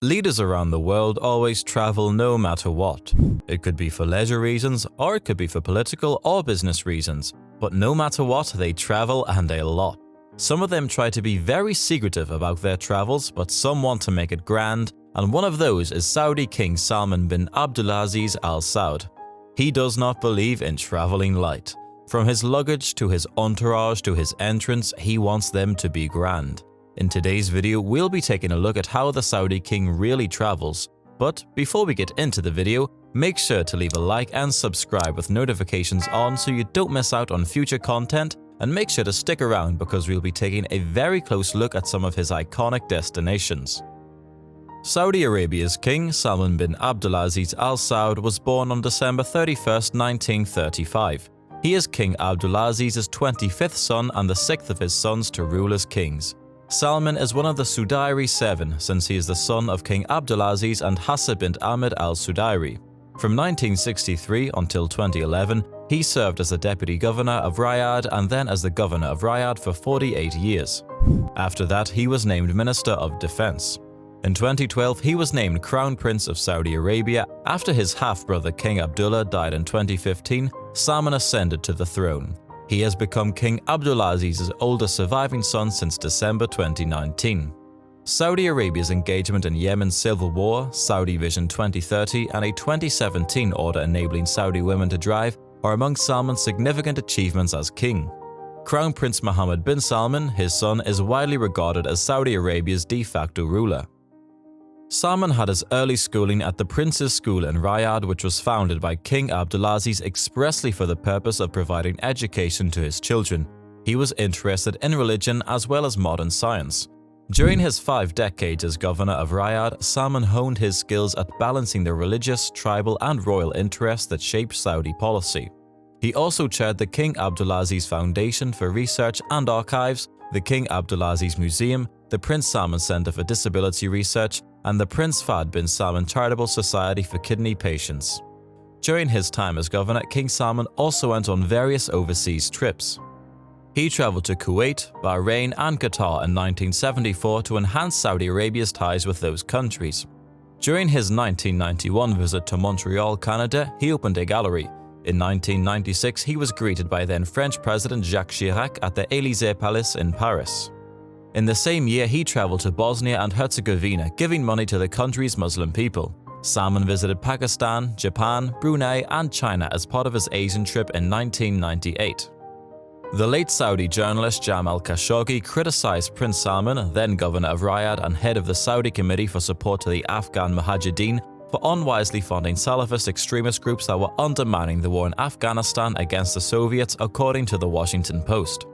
Leaders around the world always travel no matter what. It could be for leisure reasons, or it could be for political or business reasons. But no matter what, they travel, and a lot. Some of them try to be very secretive about their travels, but some want to make it grand, and one of those is Saudi King Salman bin Abdulaziz Al Saud. He does not believe in traveling light. From his luggage to his entourage to his entrance, he wants them to be grand. In today's video, we'll be taking a look at how the Saudi king really travels. But before we get into the video, make sure to leave a like and subscribe with notifications on so you don't miss out on future content, and make sure to stick around because we'll be taking a very close look at some of his iconic destinations. Saudi Arabia's king, Salman bin Abdulaziz Al Saud, was born on December 31, 1935. He is King Abdulaziz's 25th son and the 6th of his sons to rule as kings. Salman is one of the Sudairi Seven, since he is the son of King Abdulaziz and Hafsa bint Ahmed al-Sudairi. From 1963 until 2011, he served as the deputy governor of Riyadh and then as the governor of Riyadh for 48 years. After that, he was named Minister of Defense. In 2012, he was named Crown Prince of Saudi Arabia. After his half-brother King Abdullah died in 2015, Salman ascended to the throne. He has become King Abdulaziz's oldest surviving son since December 2019. Saudi Arabia's engagement in Yemen's civil war, Saudi Vision 2030, and a 2017 order enabling Saudi women to drive are among Salman's significant achievements as king. Crown Prince Mohammed bin Salman, his son, is widely regarded as Saudi Arabia's de facto ruler. Salman had his early schooling at the Prince's School in Riyadh, which was founded by King Abdulaziz expressly for the purpose of providing education to his children. He was interested in religion as well as modern science. During his 5 decades as governor of Riyadh, Salman honed his skills at balancing the religious, tribal, and royal interests that shaped Saudi policy. He also chaired the King Abdulaziz Foundation for Research and Archives, the King Abdulaziz Museum, the Prince Salman Center for Disability Research, and the Prince Fahd bin Salman Charitable Society for Kidney Patients. During his time as governor, King Salman also went on various overseas trips. He traveled to Kuwait, Bahrain, and Qatar in 1974 to enhance Saudi Arabia's ties with those countries. During his 1991 visit to Montreal, Canada, he opened a gallery. In 1996, he was greeted by then French President Jacques Chirac at the Élysée Palace in Paris. In the same year, he traveled to Bosnia and Herzegovina, giving money to the country's Muslim people. Salman visited Pakistan, Japan, Brunei, and China as part of his Asian trip in 1998. The late Saudi journalist Jamal Khashoggi criticized Prince Salman, then governor of Riyadh and head of the Saudi Committee for Support to the Afghan Mujahideen, for unwisely funding Salafist extremist groups that were undermining the war in Afghanistan against the Soviets, according to the Washington Post.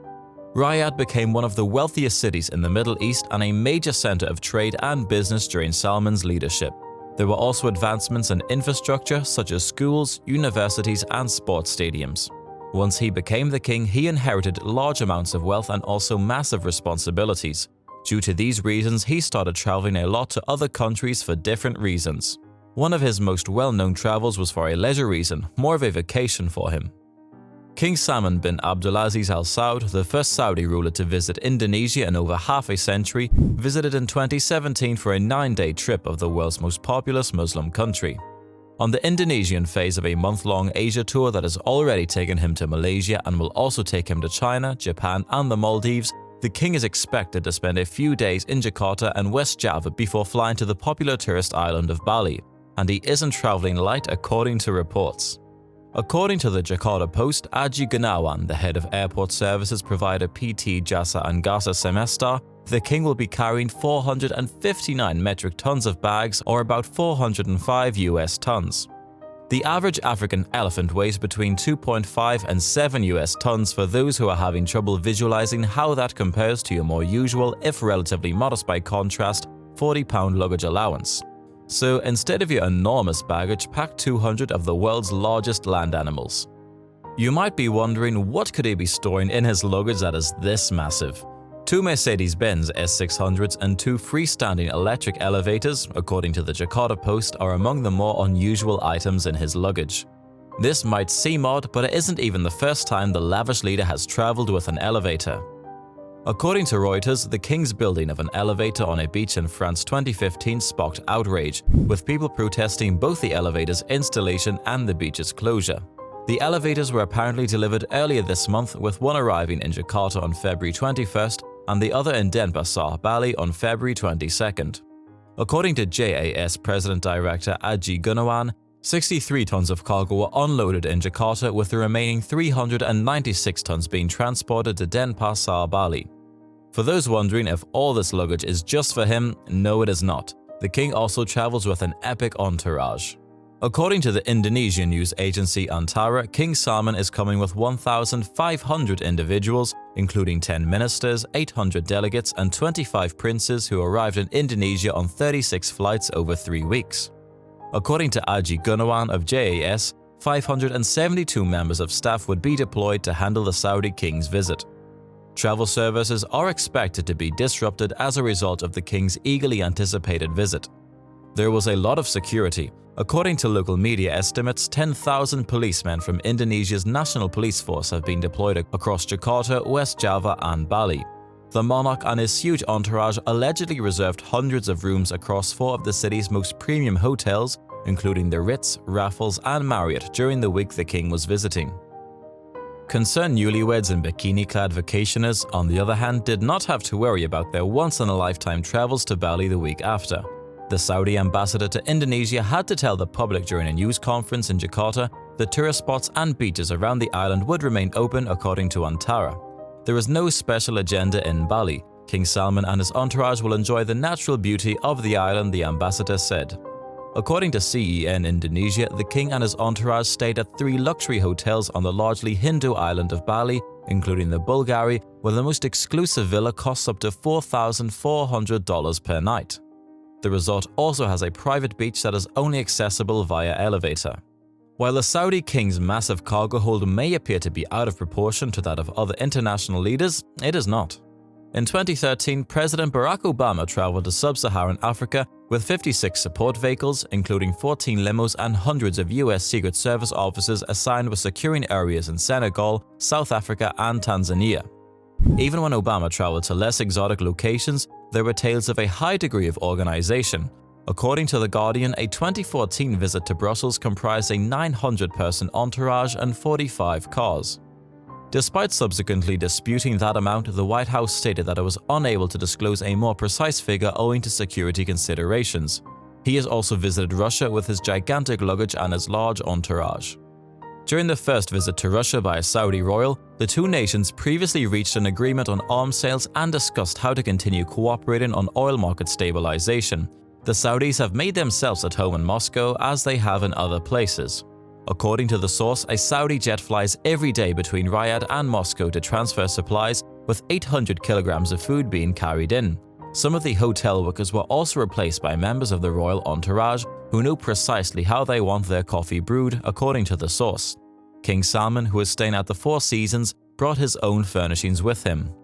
Riyadh became one of the wealthiest cities in the Middle East and a major center of trade and business during Salman's leadership. There were also advancements in infrastructure such as schools, universities, and sports stadiums. Once he became the king, he inherited large amounts of wealth and also massive responsibilities. Due to these reasons, he started traveling a lot to other countries for different reasons. One of his most well-known travels was for a leisure reason, more of a vacation for him. King Salman bin Abdulaziz Al Saud, the first Saudi ruler to visit Indonesia in over half a century, visited in 2017 for a 9-day trip of the world's most populous Muslim country. On the Indonesian phase of a month-long Asia tour that has already taken him to Malaysia and will also take him to China, Japan, and the Maldives, the king is expected to spend a few days in Jakarta and West Java before flying to the popular tourist island of Bali, and he isn't traveling light according to reports. According to the Jakarta Post, Aji Gunawan, the head of airport services provider PT Jasa Angkasa Semesta, the king will be carrying 459 metric tons of bags, or about 405 US tons. The average African elephant weighs between 2.5 and 7 US tons for those who are having trouble visualizing how that compares to your more usual, if relatively modest by contrast, 40-pound luggage allowance. So instead of your enormous baggage, pack 200 of the world's largest land animals. You might be wondering, what could he be storing in his luggage that is this massive? 2 Mercedes-Benz S600s and 2 freestanding electric elevators, according to the Jakarta Post, are among the more unusual items in his luggage. This might seem odd, but it isn't even the first time the lavish leader has traveled with an elevator. According to Reuters, the king's building of an elevator on a beach in France 2015 sparked outrage, with people protesting both the elevator's installation and the beach's closure. The elevators were apparently delivered earlier this month, with one arriving in Jakarta on February 21st and the other in Denpasar, Bali on February 22nd. According to JAS President Director Aji Gunawan, 63 tons of cargo were unloaded in Jakarta, with the remaining 396 tons being transported to Denpasar, Bali. For those wondering if all this luggage is just for him, no it is not. The king also travels with an epic entourage. According to the Indonesian news agency Antara, King Salman is coming with 1,500 individuals, including 10 ministers, 800 delegates, and 25 princes who arrived in Indonesia on 36 flights over 3 weeks. According to Aji Gunawan of JAS, 572 members of staff would be deployed to handle the Saudi king's visit. Travel services are expected to be disrupted as a result of the king's eagerly anticipated visit. There was a lot of security. According to local media estimates, 10,000 policemen from Indonesia's National Police Force have been deployed across Jakarta, West Java, and Bali. The monarch and his huge entourage allegedly reserved hundreds of rooms across 4 of the city's most premium hotels, including the Ritz, Raffles, and Marriott, during the week the king was visiting. Concerned newlyweds and bikini-clad vacationers, on the other hand, did not have to worry about their once-in-a-lifetime travels to Bali the week after. The Saudi ambassador to Indonesia had to tell the public during a news conference in Jakarta that tourist spots and beaches around the island would remain open, according to Antara. There is no special agenda in Bali. King Salman and his entourage will enjoy the natural beauty of the island, the ambassador said. According to CEN Indonesia, the king and his entourage stayed at 3 luxury hotels on the largely Hindu island of Bali, including the Bulgari, where the most exclusive villa costs up to $4,400 per night. The resort also has a private beach that is only accessible via elevator. While the Saudi king's massive cargo hold may appear to be out of proportion to that of other international leaders, it is not. In 2013, President Barack Obama traveled to sub-Saharan Africa with 56 support vehicles, including 14 limos and hundreds of US Secret Service officers assigned with securing areas in Senegal, South Africa, and Tanzania. Even when Obama traveled to less exotic locations, there were tales of a high degree of organization. According to The Guardian, a 2014 visit to Brussels comprised a 900-person entourage and 45 cars. Despite subsequently disputing that amount, the White House stated that it was unable to disclose a more precise figure owing to security considerations. He has also visited Russia with his gigantic luggage and his large entourage. During the first visit to Russia by a Saudi royal, the 2 nations previously reached an agreement on arms sales and discussed how to continue cooperating on oil market stabilization. The Saudis have made themselves at home in Moscow as they have in other places. According to the source, a Saudi jet flies every day between Riyadh and Moscow to transfer supplies, with 800 kilograms of food being carried in. Some of the hotel workers were also replaced by members of the royal entourage who know precisely how they want their coffee brewed, according to the source. King Salman, who is staying at the Four Seasons, brought his own furnishings with him.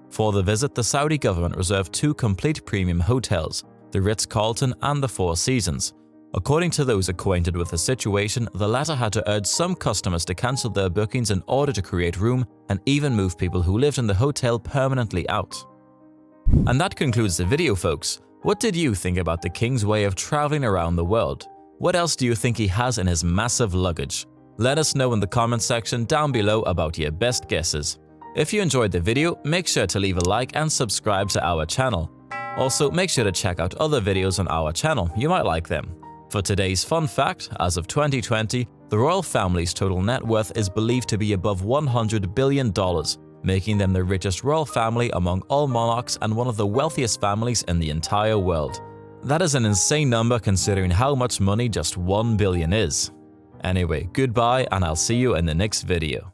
For the visit, the Saudi government reserved 2 complete premium hotels, the Ritz-Carlton and the Four Seasons. According to those acquainted with the situation, the latter had to urge some customers to cancel their bookings in order to create room and even move people who lived in the hotel permanently out. And that concludes the video, folks. What did you think about the king's way of traveling around the world? What else do you think he has in his massive luggage? Let us know in the comment section down below about your best guesses. If you enjoyed the video, make sure to leave a like and subscribe to our channel. Also, make sure to check out other videos on our channel, you might like them. For today's fun fact, as of 2020, the royal family's total net worth is believed to be above $100 billion, making them the richest royal family among all monarchs and one of the wealthiest families in the entire world. That is an insane number considering how much money just 1 billion is. Anyway, goodbye and I'll see you in the next video.